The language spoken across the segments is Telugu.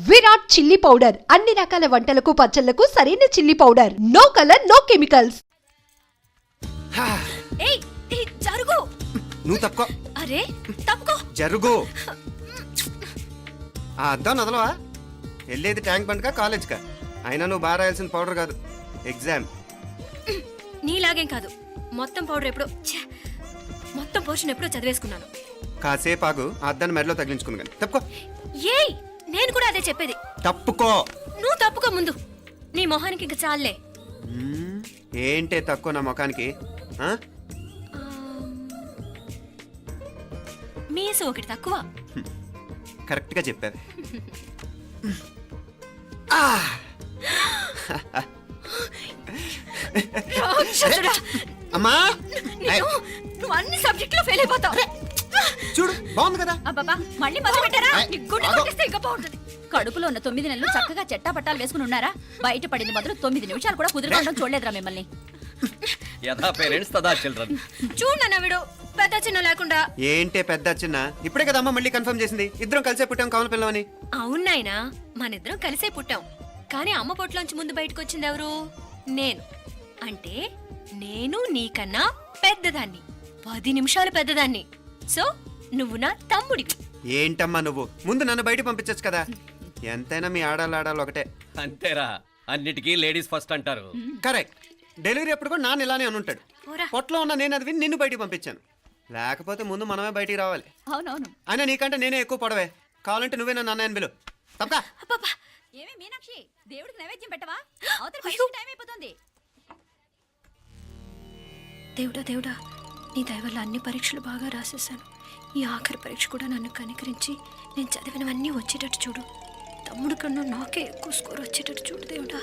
విరాట్ చిల్లీ పౌడర్ అన్ని రకాల వంటలకు పచ్చళ్లకు సరైన chilli powder. No colour no chemicals. ఏయ్ జరుగు. నువ్వు తప్పుకో. అరే తప్పుకో. జరుగు. ఆ అద్దం నదలవా? వెళ్ళేది ట్యాంక్ బండ్కా కాలేజ్కా? అయినా నువ్వు బాగా రాయాల్సిన పౌడర్ కాదు, ఎగ్జామ్. నీలాగేం కాదు, మొత్తం పౌడర్ ఎప్పుడో మొత్తం పోర్షన్ ఎప్పుడో చదివేసుకున్నాను. కాసేపు ఆగు, ఆ అద్దాన్ని మెడలో తగిలించుకుంది కానీ. తప్పుకో. ఏయ్ నేను కూడా అదే చెప్పేది. తప్పుకో. నువ్వు తప్పుకో ముందు. నీ మొహానికి ఇంక చాలే. ఏంటే తక్కువ నా ముఖానికి? మీసు ఒకటి తక్కువ. కరెక్ట్ గా చెప్పారు. అమ్మా నువ్వు అన్ని సబ్జెక్టులో ఫెయిల్ అయిపోతావు. చూడు బాగుంది కదా. అబ్బబ్బా మళ్ళీ మొదలు పెట్టారా? ఇంకా బాగుంటుంది. కడుపులో ఉన్న 9 నెలలు చక్కగా చెట్టా పట్టాలు వేసుకుని ఉన్నారా? బయట పడింది మొదలు 9 నిమిషాలు కూడా కుదురుకోవడం చూడలేదురా మిమ్మల్ని. యథా పేరెంట్స్ తదా చిల్డ్రన్. చూడు నవ్విడు పెద్ద చిన్న లేకుండా. ఏంటే పెద్ద చిన్న? ఇప్పుడే కదా అమ్మ మళ్ళీ కన్ఫర్మ్ చేసింది ఇద్దరం కలిసే పుట్టాం కావాలి పిల్లవని. అవునాయినా, మనిద్దరం కలిసే పుట్టాం. కానీ అమ్మ పొట్లోంచి ముందు బయటకు వచ్చింది ఎవరు? నేను. అంటే నేను నీకన్నా పెద్దదాన్ని, 10 నిమిషాలు పెద్దదాన్ని. సో నువ్వు నా తమ్ముడివి. ఏంటమ్మా నువ్వు? ముందు నన్ను బయట పంపించచ్చు కదా. ఎంతైనా మీ ఆడాలు ఒకటే. అంతేరా, అన్నిటికీ లేడీస్ ఫస్ట్ అంటారు. కరెక్ట్. డెలివరీ అప్పుడు కూడా నాన్న ఇలానే అనుంటాడు. పొట్లో ఉన్న నేను అది విని నిన్ను బయటికి పంపించాను. లేకపోతే ముందు మనమే బయటికి రావాలి. అవునవును. అయినా నీకంటే నేనే ఎక్కువ పొడవే. కావాలంటే నువ్వే నన్ను అన్నయ్యను పిలు. తప్పా? ఏమి మీనాక్షి, దేవుడికి నైవేద్యం పెట్టవా? టైం అయిపోతుంది. దేవుడా, నీ దయ వల్ల అన్ని పరీక్షలు బాగా రాసేసాను. ఈ ఆఖరి పరీక్ష కూడా నన్ను కనికరించి నేను చదివినవన్నీ వచ్చేటట్టు చూడు. తమ్ముడు కన్నా నాకే ఎక్కువ స్కోర్ వచ్చేటట్టు చూడు దేవుడా.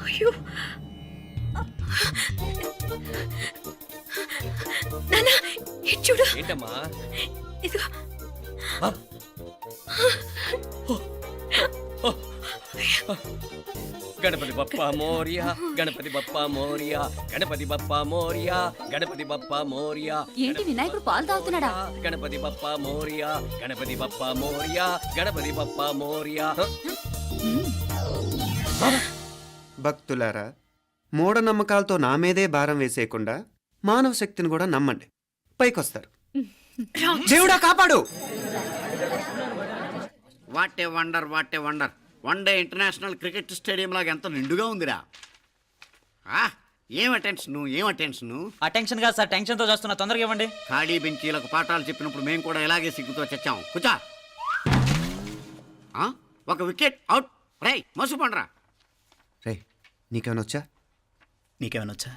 అయ్యో నాన్న, ఇది చూడు. ఏంటమ్మా? ఇదిగో. గణపతి బప్పా మోరియా, గణపతి బప్పా మోరియా, గణపతి బప్పా మోరియా, గణపతి బప్పా మోరియా. ఏంటి వినాయకుడు పాలు తాగుతున్నాడా? గణపతి బప్పా మోరియా, గణపతి బప్పా మోరియా, గణపతి బప్పా మోరియా. భక్తులారా, మూఢనమ్మకాలతో నా మీదే భారం వేసేయకుండా మానవ శక్తిని కూడా నమ్మండి, పైకొస్తారు. దేవుడా కాపాడు. What a wonder, what a wonder. One day international cricket stadium లాగా ఎంత నిండుగా ఉందిరా. ఏం అటెన్షన్? అటెన్షన్ కాదు సార్, టెన్షన్ తో చేస్తున్నా. తొందరగా ఇవ్వండి. ఖాళీ బెంచీలకు పాఠాలు చెప్పినప్పుడు మేము కూడా ఇలాగే సిగ్గుతో చచ్చాం. కూర్చో. ఒక వికెట్ అవుట్. రై మసు పండ్రా. రే నీకేమైనా వచ్చా? నీకేమైనా వచ్చా?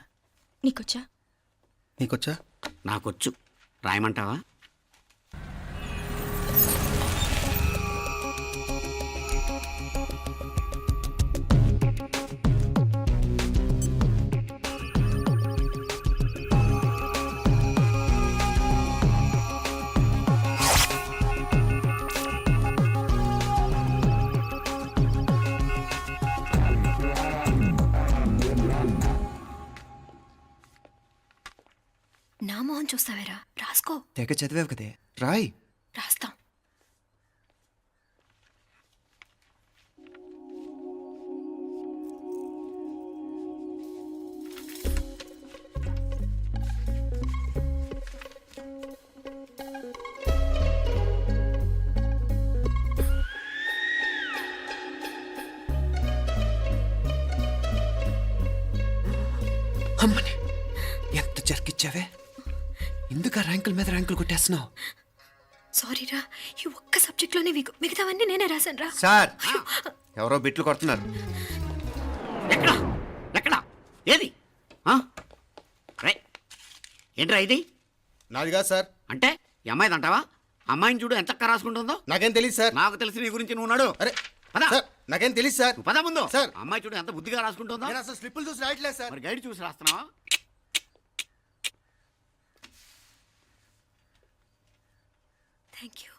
నీకొచ్చా? నాకొచ్చు. రాయమంటావా? నా మొహం చూస్తావేరా? రాసుకో. తెగ చదివావు కదే, రాయ్. రాస్తాం. అమ్మని ఎంత జరికిచ్చావే. ఎందుకు ర్యాంకుల మీద ర్యాంకులు కొట్టేస్తున్నావు? సారీరా, ఈ ఒక్క సబ్జెక్ట్లోనే మిగతావన్నీ నేనే రాశాను రా. సార్, ఎవరో బిట్లు కొడుతున్నారు. ఎక్కడ ఏది? ఏంట్రా ఇది? నాది కాదు సార్. అంటే ఈ అమ్మాయిది అంటావా? అమ్మాయిని చూడు ఎంత రాసుకుంటుందో. నాకేం తెలియదు సార్. నాకు తెలిసి నీ గురించి నువ్వు నాడు. అరే సార్, నాకేం తెలియదు సార్. పద ముందు. సార్, అమ్మాయి చూడు ఎంత బుద్ధిగా రాసుకుంటుందో. నేను అసలు స్లిప్పులు చూసి రాయట్లేదు సార్. మరి గైడ్ చూసి రాస్తున్నావా? Thank you.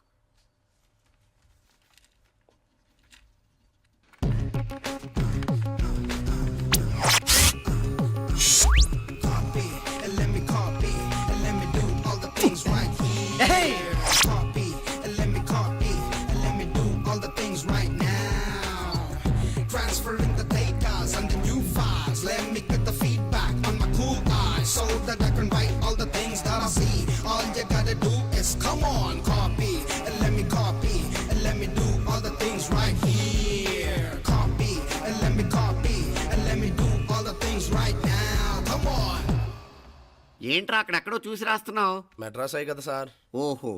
ఏంట్రా అక్కడెక్కడో చూసి రాస్తున్నావు? మెడ్రాస్ అయ్యి కదా సార్. ఓహో,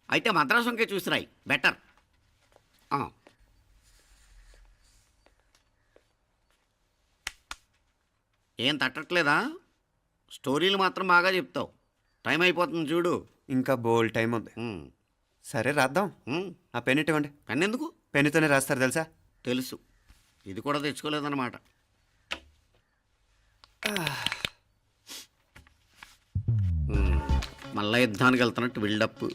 అయితే మద్రాసు వంకే చూసి రాయి, బెటర్. ఏం తట్టట్లేదా? స్టోరీలు మాత్రం బాగా చెప్తావు. టైం అయిపోతుంది చూడు. ఇంకా బోల్ టైం ఉంది. సరే రాద్దాం. ఆ పెన్ ఇవ్వండి. పెన్ ఎందుకు? పెన్నుతోనే రాస్తారు తెలుసా? తెలుసు. ఇది కూడా తెచ్చుకోలేదన్నమాట. మళ్ళా యుద్ధానికి వెళ్తున్నట్టు బిల్డప్.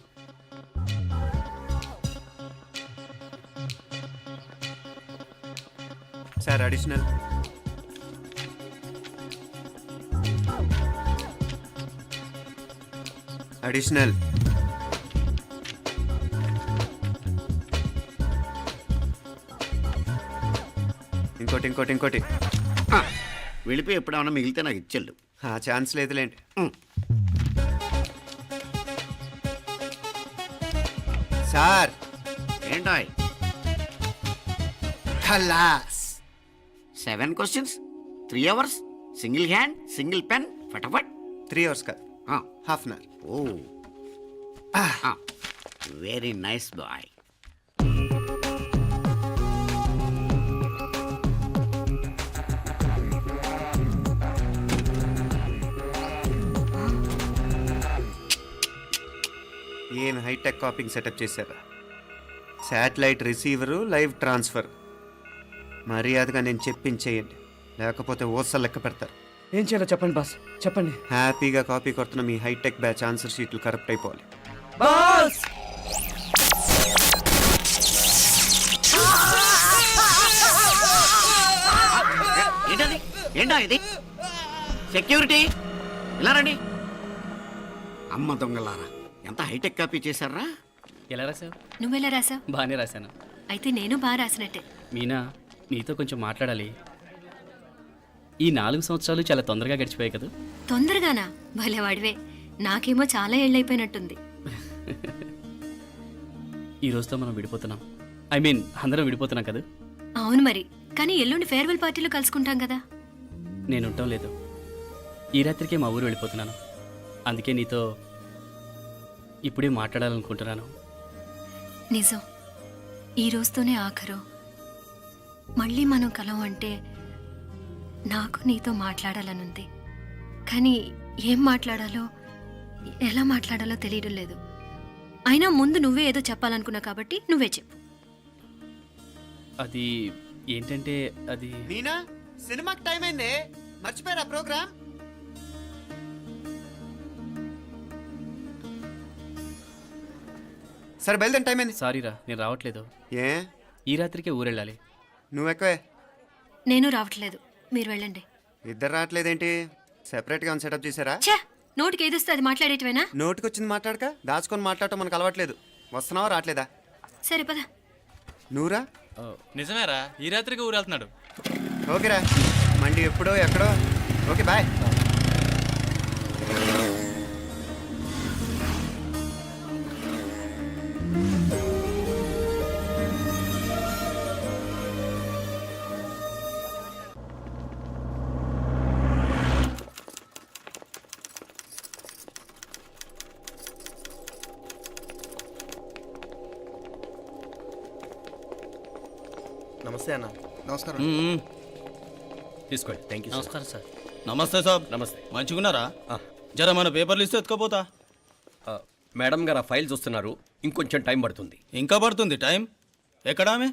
Sir additional. అడిషనల్. ఇంకోటి ఇంకోటి ఇంకోటి. వెళ్ళిపోయి ఎప్పుడేమన్నా మిగిలితే నాకు ఇచ్చెళ్ళు. ఆ ఛాన్స్ లేదులేండి. సార్ ఏంటాయ్? ఖలాస్. 7 questions, 3 hours, single hand, single pen, ఫటాఫట్. 3 hours కాదు, half an hour. Oh, very nice boy. ఏం హైటెక్ కాపింగ్ సెటప్ చేశారా? Satellite receiver, live transfer. మర్యాదగా నేను చెప్పించేయండి, లేకపోతే ఓసలు లెక్క పెడతారు. ఏం చేయాలో చెప్పండి బాస్, చెప్పండి. హ్యాపీగా కాపీ కొడుతున్న మీ హైటెక్ బ్యాచ్ ఆన్సర్ షీట్లు కరెక్ట్ అయిపోవాలి. బాస్ ఏంటది? ఏంటా ఇది? సెక్యూరిటీ ఇలా రండి. అమ్మ దొంగలారా, ఎంత హైటెక్ కాపీ చేశారా? ఎలా రాసావు? నువ్వెలా రాసావు? బాగానే రాశాను. అయితే నేను బాగా రాసినట్టే. మీనా, నీతో కొంచెం మాట్లాడాలి. ఈ 4 సంవత్సరాలు చాలా తొందరగా గడిచిపోయాయి కదా. తొందరగానా? భలేవాడివే. నాకేమో చాలా ఏళ్ళైపోయినట్టుంది. ఈ రోజుతో మనం విడిపోతున్నాం. ఐ మీన్ అందరం విడిపోతున్నాం కదా. అవును మరి, కానీ ఎల్లుండి ఫేర్వెల్ పార్టీలో కలుసుకుంటాం కదా. నేను ఉండటం లేదు. ఈ రాత్రికే మా ఊరు వెళ్ళిపోతున్నాను. అందుకే నీతో ఇప్పుడే మాట్లాడాలనుకుంటున్నాను. నిజం, ఈ రోజుతోనే ఆఖరు. మళ్ళీ మనం కలం అంటే నాకు నీతో మాట్లాడాలనుంది. కానీ ఏం మాట్లాడాలో, ఎలా మాట్లాడాలో తెలియడం లేదు. అయినా ముందు నువ్వే ఏదో చెప్పాలనుకున్నా కాబట్టి నువ్వే చెప్పు. అది ఏంటంటే అది మీనా, సినిమాకి టైం అయింది, మర్చిపోయారా ప్రోగ్రామ్? సరే బయలుదేరి, టైం అయింది. సారీరా, నేను రావట్లేదు. ఏ? ఈ రాత్రికే ఊరెళ్ళాలి. నువ్వు ఎక్కువే. నేను రావట్లేదు, మీరు వెళ్ళండి. ఇద్దరు రావట్లేదేంటి? సెపరేట్గా సెటప్ చేశారా? ఛే, నోటికి ఏదొస్తే అది మాట్లాడేటివేనా? నోటికి వచ్చింది మాట్లాడక దాచుకొని మాట్లాడటం మనకు అలవాట్లేదు. వస్తున్నావా రావట్లేదా? సరే పద. నువ్వురా. నిజమేరా, ఈ రాత్రికి ఊరు వెళ్తున్నాడు. ఓకేరా, మండి ఎప్పుడో ఎక్కడో. Okay bye. నమస్తే అన్న. నమస్కారం. తీసుకోండి. Thank you. నమస్కారం సార్. నమస్తే సాబ్. నమస్తే. మంచిగున్నారా? జర మన పేపర్లు ఇస్తే ఎత్తుకోపోతా. మేడం గారు ఆ ఫైల్ చూస్తున్నారు, ఇంకొంచెం టైం పడుతుంది. ఇంకా పడుతుంది టైం? ఎక్కడా ఆమె?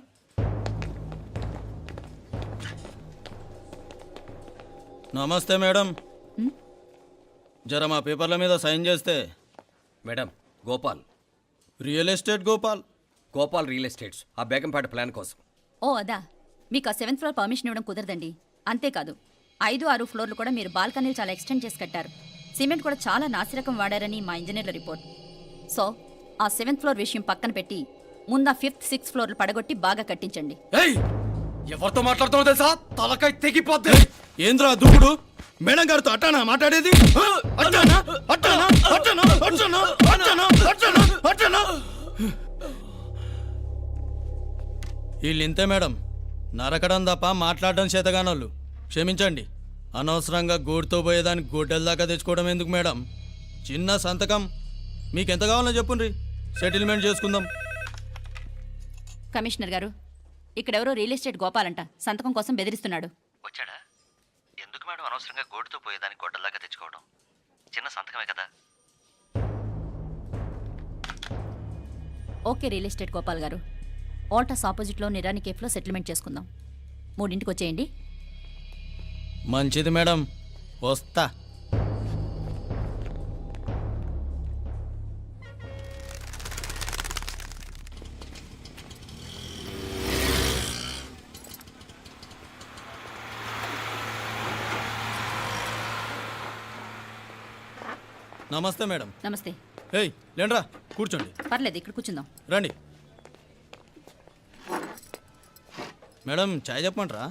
నమస్తే మేడం, జర మా పేపర్ల మీద సైన్ చేస్తే. Madam, Gopal. Real estate Gopal. Gopal real estates, ఆ బేగంపేట ప్లాన్ కోసం. ఓ అదా, మీకు ఆ 7th ఫ్లోర్ పర్మిషన్ ఇవ్వడం కుదరదండి. అంతేకాదు 5, 6 ఫ్లోర్లు కూడా మీరు బాల్కనీలు చాలా ఎక్స్టెండ్ చేసి కట్టారు. సిమెంట్ కూడా చాలా నాసిరకం వాడారని మా ఇంజనీర్ల రిపోర్ట్. సో ఆ 7th ఫ్లోర్ విషయం పక్కన పెట్టి ముందు ఆ 5th, 6th ఫ్లోర్లు పడగొట్టి బాగా కట్టించండి. ఎవరితో మాట్లాడుతావు తెలుసా? తలకాయ తెగిపోద్ది. ఏంద్రా దూకుడు? మేడం గారితో అట్టానా మాట్లాడేది? అట్టానా అట్టానా అట్టానా అట్టానా అట్టానా అట్టానా అట్టానా? వీళ్ళు ఇంతే మేడం, నరకడం తప్ప మాట్లాడడం చేతగానోళ్ళు. క్షమించండి, అనవసరంగా గూడుతో పోయేదానికి గొడ్డల దాకా తెచ్చుకోవడం ఎందుకు మేడం? చిన్న సంతకం మీకు ఎంత కావాలో చెప్పుండ్రి, సెటిల్మెంట్ చేసుకుందాం. కమిషనర్ గారు, ఇక్కడెవరో రియల్ ఎస్టేట్ గోపాలంట సంతకం కోసం బెదిరిస్తున్నాడు. వచ్చాడా? ఎందుకు మేడం అనవసరంగా గోటుతో పోయేదాన్ని గొడ్డల్లాగా తెచ్చుకోవడం? చిన్న సంతకమే కదా. ఓకే రియల్ ఎస్టేట్ గోపాల్ గారు, ఆల్టాస్ ఆపోజిట్లో నిరాని కేఫ్లో సెటిల్మెంట్ చేసుకుందాం. 3ంటికి వచ్చేయండి. మంచిది మేడం, వస్తా. నమస్తే మేడం. నమస్తే. ఏయ్ లేండ్రా, కూర్చోండి. పర్లేదు, ఇక్కడ కూర్చుందాం. రండి మేడం, చాయ్ చెప్పమంటారా?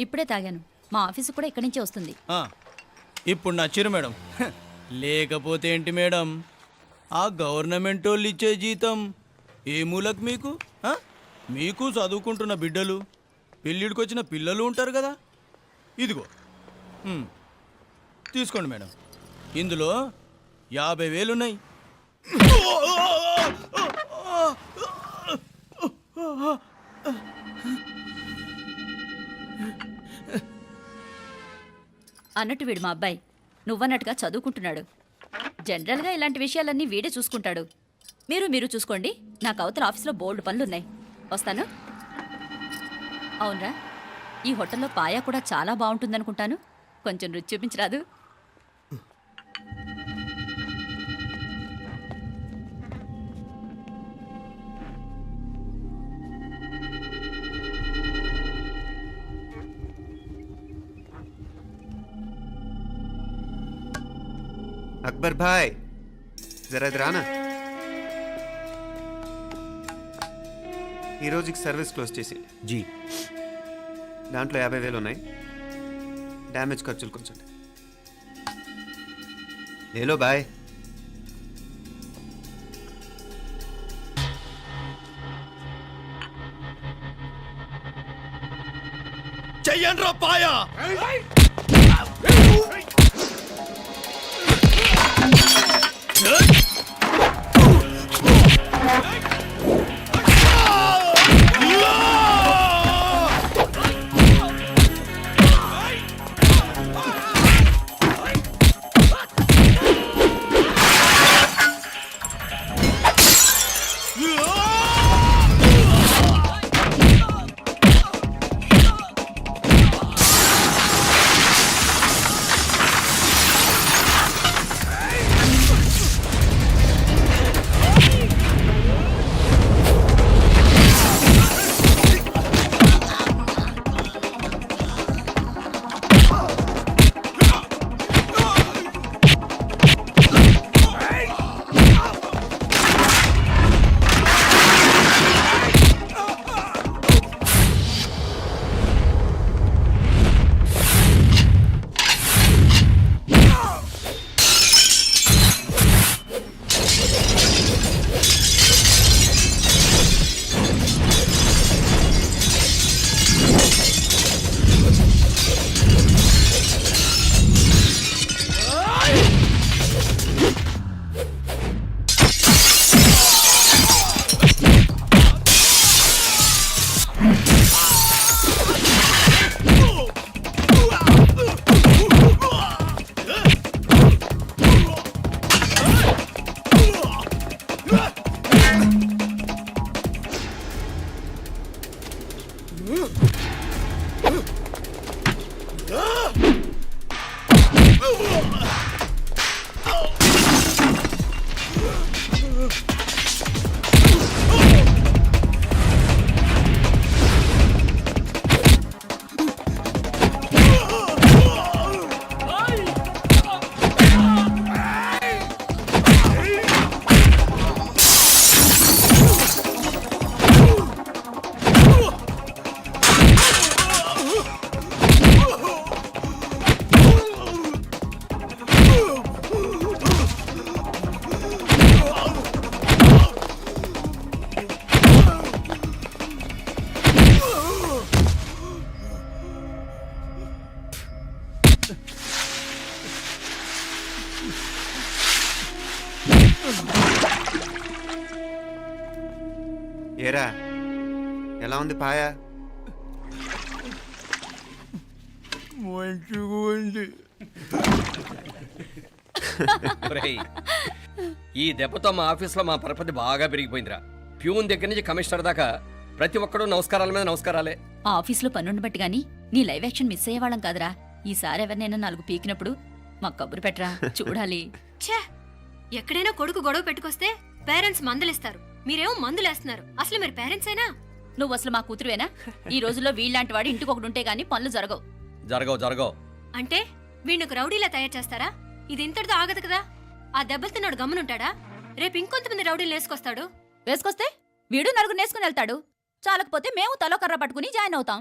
ఇప్పుడే తాగాను. మా ఆఫీసు కూడా ఇక్కడి నుంచే వస్తుంది. ఇప్పుడు నచ్చిరు మేడం. లేకపోతే ఏంటి మేడం, ఆ గవర్నమెంట్ వాళ్ళు ఇచ్చే జీతం ఏ మూలకు మీకు? మీకు చదువుకుంటున్న బిడ్డలు, పెళ్ళిడికి వచ్చిన పిల్లలు ఉంటారు కదా. ఇదిగో తీసుకోండి మేడం, ఇందులో 50,000 ఉన్నాయి. అన్నట్టు వీడు మా అబ్బాయి నువ్వన్నట్టుగా చదువుకుంటున్నాడు. జనరల్గా ఇలాంటి విషయాలన్నీ వీడే చూసుకుంటాడు. మీరు చూసుకోండి. నాకు అవతల ఆఫీస్లో బోల్డ్ పనులున్నాయి. వస్తాను. అవునరా, ఈ హోటల్లో పాయా కూడా చాలా బాగుంటుందనుకుంటాను. కొంచెం రుచి చూపించరాదు? అక్బర్ భాయ్, జరా ఇది రానా. ఈ రోజుకి సర్వీస్ క్లోజ్ చేసి జీ. దాంట్లో 50,000 ఉన్నాయి. డ్యామేజ్ ఖర్చులు కొంచెం లేలో బాయ్. చెయ్యండి రా పాయా. ఏరా ఎలా ఉంది పాయ? మంచిగా ఉంది. ఒరేయ్, ఈ దెబ్బతో మా ఆఫీస్లో మా పరపతి బాగా పెరిగిపోయిందిరా. ప్యూన్ దగ్గర నుంచి కమిషనర్ దాకా ప్రతి ఒక్కడు నమస్కారాల మీద నమస్కారాలే. ఆ ఆఫీస్లో పనుండి బట్టి గాని నీ లైవ్ యాక్షన్ మిస్ అయ్యేవాళ్ళం కాదురా. ఈసారి ఎవరినైనా 4 పీకినప్పుడు మాకు కబురు పెట్టరా, చూడాలి. ఛే, ఎక్కడైనా కొడుకు గొడవ పెట్టుకొస్తే పేరెంట్స్ మందులిస్తారు, మీరేమో మందులేస్తున్నారు. అసలు మీరు పేరెంట్స్ అయినా? నువ్వు అసలు మా కూతురువేనా? ఈ రోజుల్లో వీళ్ళలాంటి వాడు ఇంటికి ఒకటి ఉంటే గానీ పనులు జరగవు. జరగవు. అంటే వీణ్ణకు రౌడీలా తయారు చేస్తారా? ఇది ఇంతటితో ఆగదు కదా. ఆ దెబ్బలు తిన్నాడు గమ్మునుంటాడా? రేపు ఇంకొంతమంది రౌడీలు వేసుకొస్తాడు. వేసుకొస్తే వీడు 4 నేసుకుని వెళ్తాడు. చాలకపోతే మేము తలో కర్ర పట్టుకుని జాయిన్ అవుతాం.